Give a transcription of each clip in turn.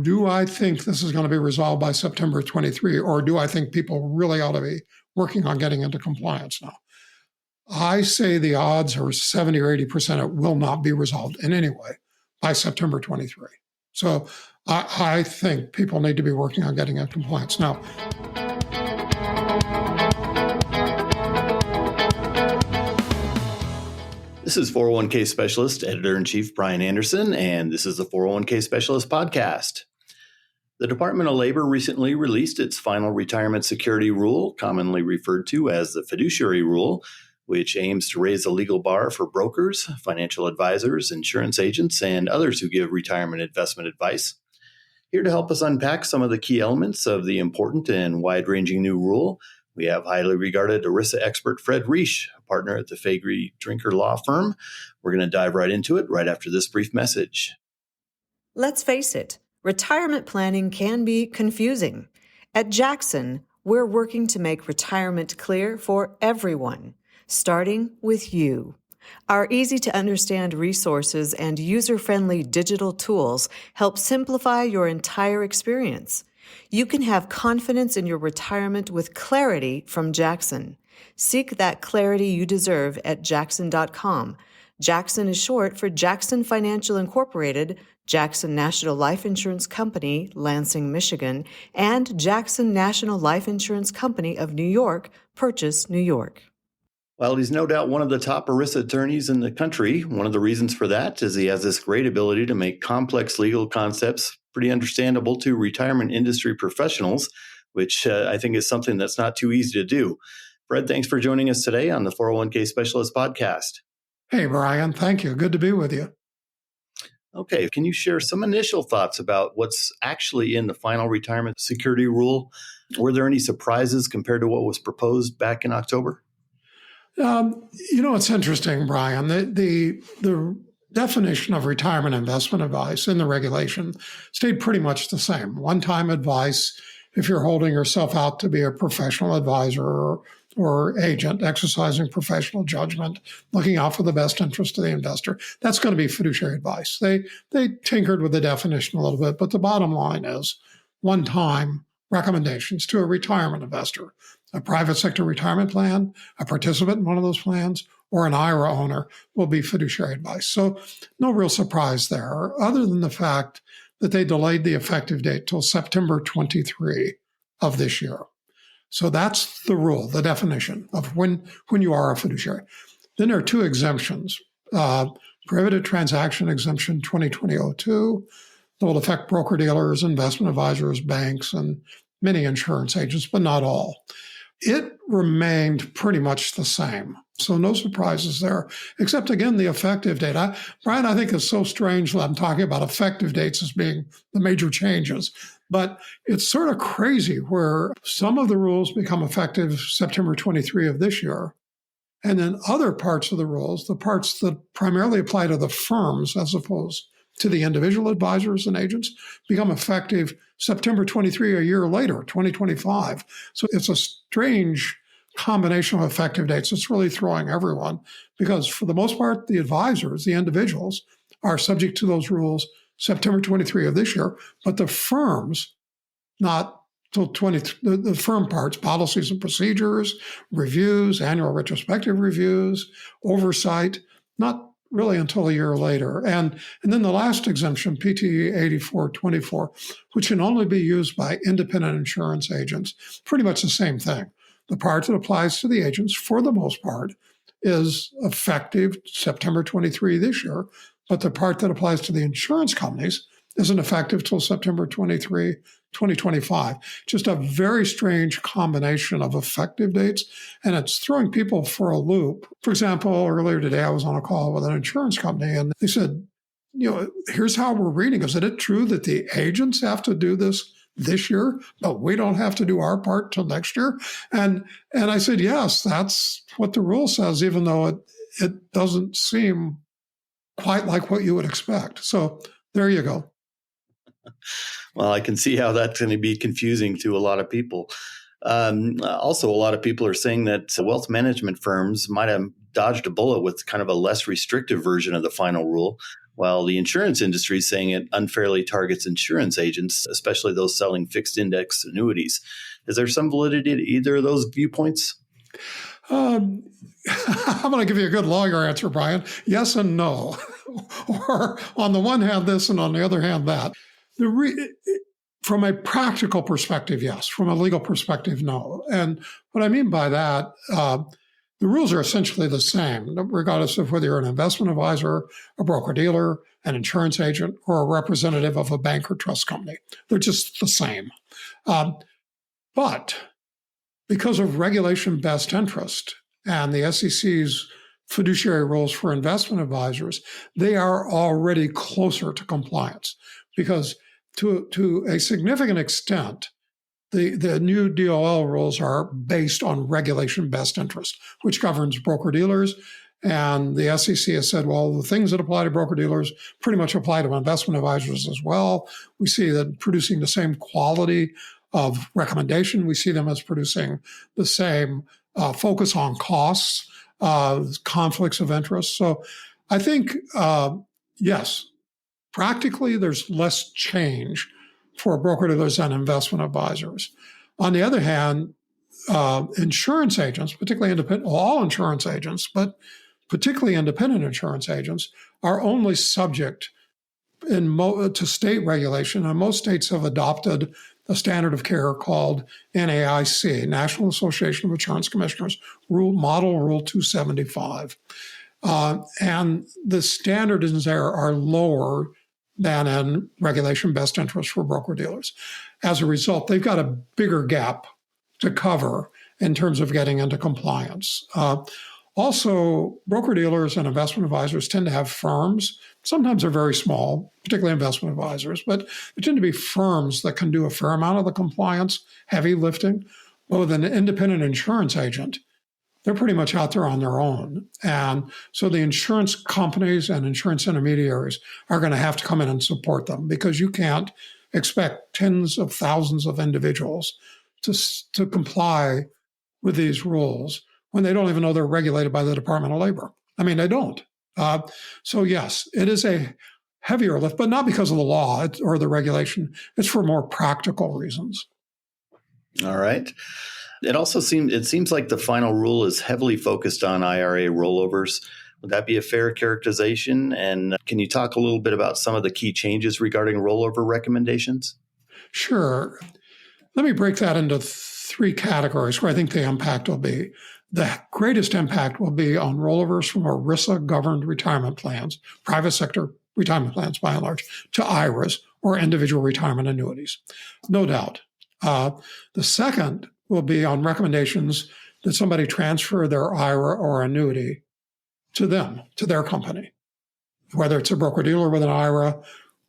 do I think this is going to be resolved by September 23, or do I think people really ought to be working on getting into compliance now? I say the odds are 70 or 80% it will not be resolved in any way by September 23. So I think people need to be working on getting into compliance. Now, this is 401k Specialist Editor-in-Chief Brian Anderson, and this is the 401k Specialist Podcast. The Department of Labor recently released its final retirement security rule, commonly referred to as the Fiduciary Rule, which aims to raise the legal bar for brokers, financial advisors, insurance agents, and others who give retirement investment advice. Here to help us unpack some of the key elements of the important and wide-ranging new rule, we have highly regarded ERISA expert Fred Reish, a partner at the Faegre Drinker law firm. We're going to dive right into it right after this brief message. Let's face it, retirement planning can be confusing. At Jackson, we're working to make retirement clear for everyone, starting with you. Our easy-to-understand resources and user-friendly digital tools help simplify your entire experience. You can have confidence in your retirement with clarity from Jackson. Seek that clarity you deserve at jackson.com. Jackson is short for Jackson Financial Incorporated, Jackson National Life Insurance Company, Lansing, Michigan, and Jackson National Life Insurance Company of New York, Purchase, New York. While he's no doubt one of the top ERISA attorneys in the country, one of the reasons for that is he has this great ability to make complex legal concepts pretty understandable to retirement industry professionals, which I think is something that's not too easy to do. Fred, thanks for joining us today on the 401k Specialist Podcast. Hey, Brian, thank you. Good to be with you. Okay, can you share some initial thoughts about what's actually in the final retirement security rule? Were there any surprises compared to what was proposed back in October? It's interesting, Brian. The definition of retirement investment advice in the regulation stayed pretty much the same. One-time advice if you're holding yourself out to be a professional advisor or agent, exercising professional judgment, looking out for the best interest of the investor. That's going to be fiduciary advice. They tinkered with the definition a little bit, but the bottom line is one-time recommendations to a retirement investor, a private sector retirement plan, a participant in one of those plans, or an IRA owner will be fiduciary advice. So no real surprise there, other than the fact that they delayed the effective date till September 23 of this year. So that's the rule, the definition of when you are a fiduciary. Then there are two exemptions. Prohibited transaction exemption 2020-02 that will affect broker-dealers, investment advisors, banks, and many insurance agents, but not all. It remained pretty much the same. So no surprises there, except, again, the effective date. Brian, I think it's so strange that I'm talking about effective dates as being the major changes. But it's sort of crazy where some of the rules become effective September 23 of this year. And then other parts of the rules, the parts that primarily apply to the firms as opposed to the individual advisors and agents, become effective September 23 a year later, 2025. So it's a strange combination of effective dates. It's really throwing everyone because for the most part, the advisors, the individuals, are subject to those rules September 23 of this year, but the firms, not till the firm parts, policies and procedures, reviews, annual retrospective reviews, oversight, not really until a year later. And then the last exemption, PTE 8424, which can only be used by independent insurance agents, pretty much the same thing. The part that applies to the agents, for the most part, is effective September 23 this year, but the part that applies to the insurance companies isn't effective till September 23, 2025. Just a very strange combination of effective dates, and it's throwing people for a loop. For example, earlier today, I was on a call with an insurance company, and they said, here's how we're reading. Is it true that the agents have to do this year, but we don't have to do our part till next year? And I said, yes, that's what the rule says, even though it doesn't seem quite like what you would expect. So there you go. Well, I can see how that's going to be confusing to a lot of people. Also, a lot of people are saying that wealth management firms might have dodged a bullet with kind of a less restrictive version of the final rule, while the insurance industry is saying it unfairly targets insurance agents, especially those selling fixed index annuities. Is there some validity to either of those viewpoints? I'm going to give you a good lawyer answer, Brian. Yes and no. Or on the one hand, this, and on the other hand, that. From a practical perspective, yes. From a legal perspective, no. And what I mean by that, the rules are essentially the same, regardless of whether you're an investment advisor, a broker-dealer, an insurance agent, or a representative of a bank or trust company. They're just the same. But because of regulation best interest and the SEC's fiduciary rules for investment advisors, they are already closer to compliance because to a significant extent, the new DOL rules are based on regulation best interest, which governs broker-dealers. And the SEC has said, well, the things that apply to broker-dealers pretty much apply to investment advisors as well. We see that producing the same quality of recommendation. We see them as producing the same focus on costs, conflicts of interest. So I think, yes, practically there's less change for broker-dealers and investment advisors. On the other hand, insurance agents, particularly independent, all insurance agents, but particularly independent insurance agents, are only subject to state regulation. And most states have adopted a standard of care called NAIC, National Association of Insurance Commissioners, Model Rule 275. And the standards there are lower than in regulation best interest for broker-dealers. As a result, they've got a bigger gap to cover in terms of getting into compliance. Also, broker-dealers and investment advisors tend to have firms. Sometimes they're very small, particularly investment advisors, but they tend to be firms that can do a fair amount of the compliance, heavy lifting. But with an independent insurance agent, they're pretty much out there on their own. And so the insurance companies and insurance intermediaries are going to have to come in and support them because you can't expect tens of thousands of individuals to comply with these rules when they don't even know they're regulated by the Department of Labor. I mean, they don't. So yes, it is a heavier lift, but not because of the law or the regulation. It's for more practical reasons. All right. It seems like the final rule is heavily focused on IRA rollovers. Would that be a fair characterization? And can you talk a little bit about some of the key changes regarding rollover recommendations? Sure. Let me break that into three categories where I think the impact will be. The greatest impact will be on rollovers from ERISA-governed retirement plans, private sector retirement plans by and large, to IRAs or individual retirement annuities. No doubt. The second will be on recommendations that somebody transfer their IRA or annuity to them, to their company, whether it's a broker-dealer with an IRA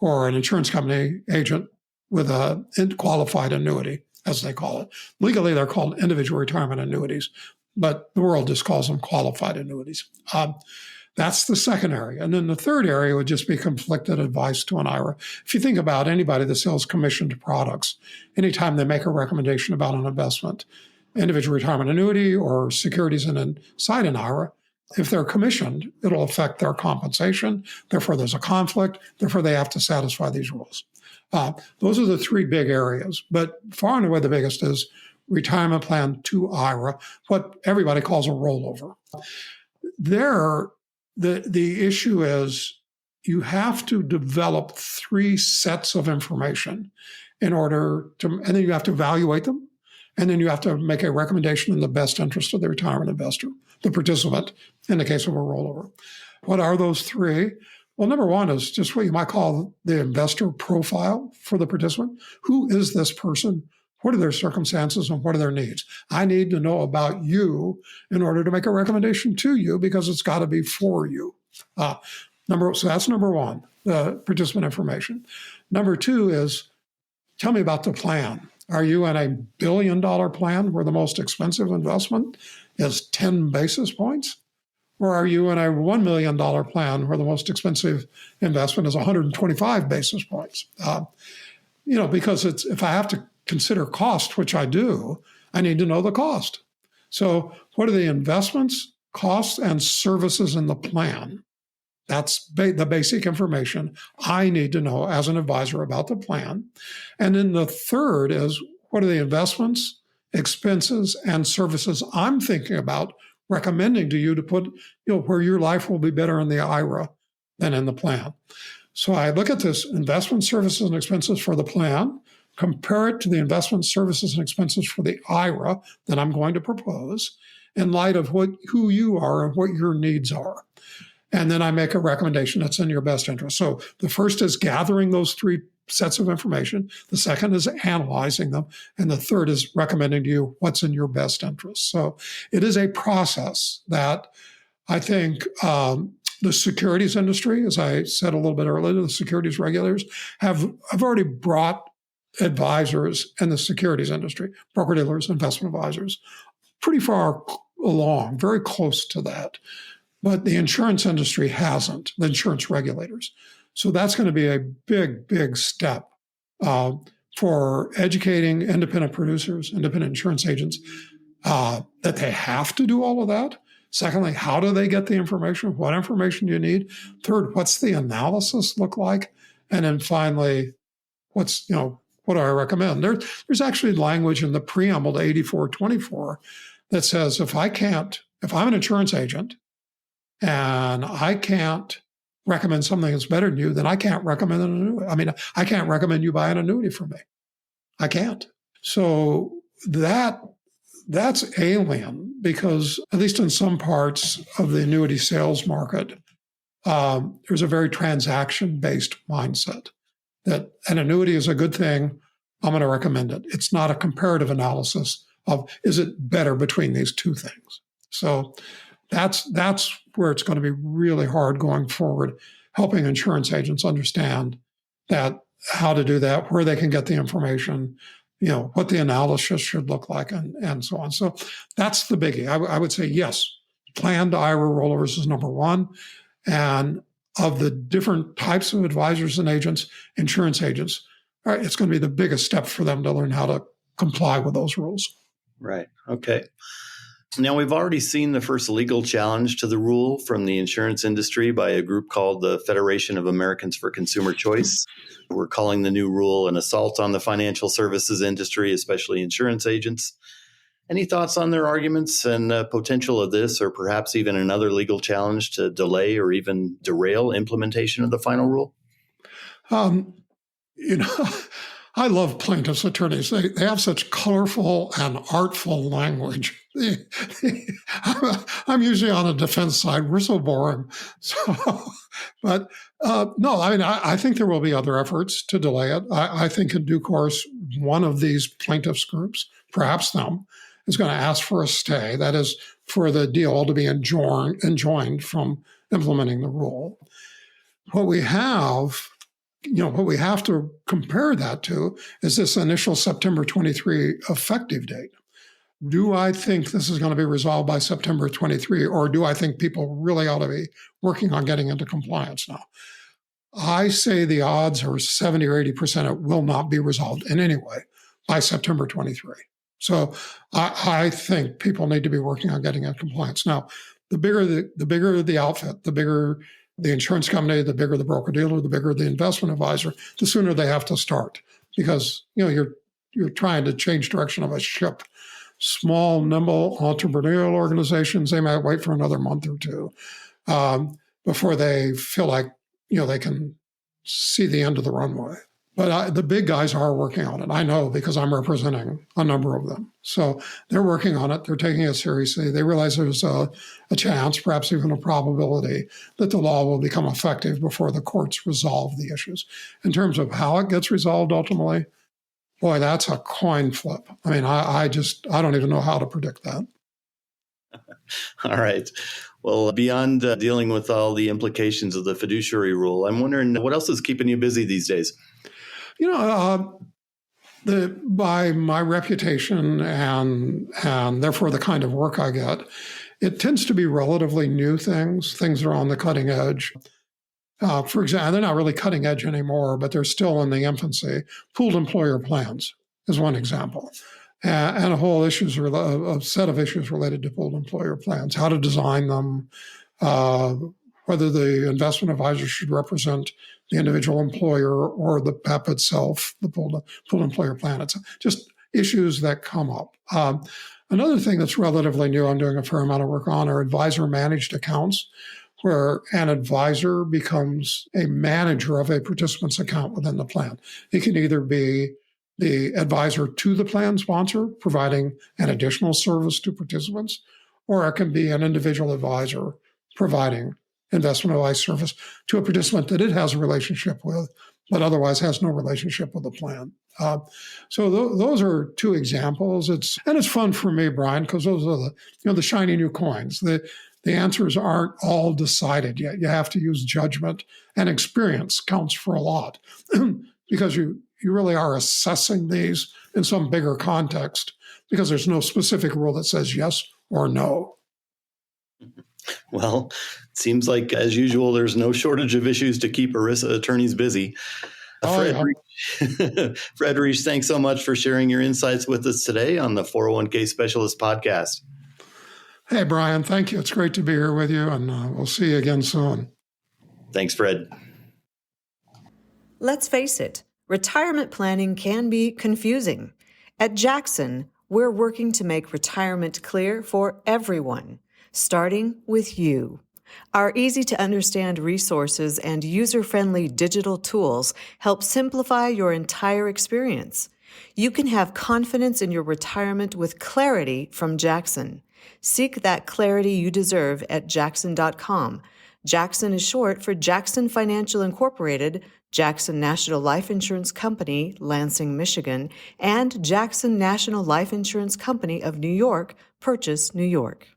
or an insurance company agent with a qualified annuity, as they call it. Legally, they're called individual retirement annuities, but the world just calls them qualified annuities. That's the second area. And then the third area would just be conflicted advice to an IRA. If you think about anybody that sells commissioned products, anytime they make a recommendation about an investment, individual retirement annuity or securities inside an IRA, if they're commissioned, it'll affect their compensation. Therefore, there's a conflict. Therefore, they have to satisfy these rules. Those are the three big areas. But far and away, the biggest is retirement plan to IRA, what everybody calls a rollover. There, the issue is you have to develop three sets of information in order to, and then you have to evaluate them, and then you have to make a recommendation in the best interest of the retirement investor, the participant, in the case of a rollover. What are those three? Well, number one is just what you might call the investor profile for the participant. Who is this person? What are their circumstances and what are their needs? I need to know about you in order to make a recommendation to you because it's got to be for you. So that's number one, the participant information. Number two is tell me about the plan. Are you in $1 billion plan where the most expensive investment is 10 basis points? Or are you in a $1 million plan where the most expensive investment is 125 basis points? Because if I have to consider cost, which I do, I need to know the cost. So what are the investments, costs, and services in the plan? That's the basic information I need to know as an advisor about the plan. And then the third is, what are the investments, expenses, and services I'm thinking about recommending to you to put, where your life will be better in the IRA than in the plan. So I look at this investment services and expenses for the plan, compare it to the investment services and expenses for the IRA that I'm going to propose in light of who you are and what your needs are. And then I make a recommendation that's in your best interest. So the first is gathering those three sets of information. The second is analyzing them. And the third is recommending to you what's in your best interest. So it is a process that I think the securities industry, as I said a little bit earlier, the securities regulators have already brought advisors in the securities industry, broker-dealers, investment advisors, pretty far along, very close to that. But the insurance industry hasn't, the insurance regulators. So that's going to be a big, big step for educating independent producers, independent insurance agents, that they have to do all of that. Secondly, how do they get the information? What information do you need? Third, what's the analysis look like? And then finally, what do I recommend? There's actually language in the preamble to 8424 that says if I'm an insurance agent, and I can't recommend something that's better than you, then I can't recommend an annuity. I mean, I can't recommend you buy an annuity from me. I can't. So that's alien because, at least in some parts of the annuity sales market, there's a very transaction-based mindset that an annuity is a good thing. I'm going to recommend it. It's not a comparative analysis of, is it better between these two things? So that's where it's going to be really hard going forward, helping insurance agents understand that, how to do that, where they can get the information, what the analysis should look like, and so on. So that's the biggie. I would say, yes, planned IRA rollovers is number one. And of the different types of advisors and agents, insurance agents, it's going to be the biggest step for them to learn how to comply with those rules. Right. Okay. Now, we've already seen the first legal challenge to the rule from the insurance industry by a group called the Federation of Americans for Consumer Choice. We're calling the new rule an assault on the financial services industry, especially insurance agents. Any thoughts on their arguments and potential of this, or perhaps even another legal challenge to delay or even derail implementation of the final rule? I love plaintiffs' attorneys. They have such colorful and artful language. I'm usually on the defense side. We're so boring. But no, I think there will be other efforts to delay it. I think in due course, one of these plaintiffs' groups, perhaps them, is going to ask for a stay. That is, for the DOL to be enjoined from implementing the rule. What we have to compare that to is this initial September 23 effective date. Do I think this is going to be resolved by September 23, or do I think people really ought to be working on getting into compliance now? I say the odds are 70 or 80% it will not be resolved in any way by September 23. So I think people need to be working on getting into compliance. Now, the bigger the outfit, the bigger the insurance company, the bigger the broker-dealer, the bigger the investment advisor, the sooner they have to start, because you're trying to change direction of a ship. Small, nimble entrepreneurial organizations, they might wait for another month or two before they feel like they can see the end of the runway. But the big guys are working on it. I know because I'm representing a number of them. So they're working on it. They're taking it seriously. They realize there's a chance, perhaps even a probability, that the law will become effective before the courts resolve the issues. In terms of how it gets resolved ultimately, boy, that's a coin flip. I mean, I don't even know how to predict that. All right. Well, beyond dealing with all the implications of the fiduciary rule, I'm wondering what else is keeping you busy these days? By my reputation and therefore the kind of work I get, it tends to be relatively new things that are on the cutting edge. For example, they're not really cutting edge anymore, but they're still in the infancy. Pooled employer plans is one example. And a whole a set of issues related to pooled employer plans, how to design them, whether the investment advisor should represent the individual employer or the PEP itself, the pooled employer plan. It's just issues that come up. Another thing that's relatively new, I'm doing a fair amount of work on, are advisor-managed accounts, where an advisor becomes a manager of a participant's account within the plan. It can either be the advisor to the plan sponsor, providing an additional service to participants, or it can be an individual advisor providing investment advice service to a participant that it has a relationship with, but otherwise has no relationship with the plan. So those are two examples. It's fun for me, Brian, because those are the shiny new coins. The answers aren't all decided yet. You have to use judgment, and experience counts for a lot because you really are assessing these in some bigger context, because there's no specific rule that says yes or no. Well, it seems like, as usual, there's no shortage of issues to keep ERISA attorneys busy. Fred Reish, thanks so much for sharing your insights with us today on the 401k Specialist Podcast. Hey, Brian, thank you. It's great to be here with you, and we'll see you again soon. Thanks, Fred. Let's face it, retirement planning can be confusing. At Jackson, we're working to make retirement clear for everyone, starting with you. Our easy-to-understand resources and user-friendly digital tools help simplify your entire experience. You can have confidence in your retirement with clarity from Jackson. Seek that clarity you deserve at jackson.com. Jackson is short for Jackson Financial Incorporated, Jackson National Life Insurance Company, Lansing, Michigan, and Jackson National Life Insurance Company of New York, Purchase, New York.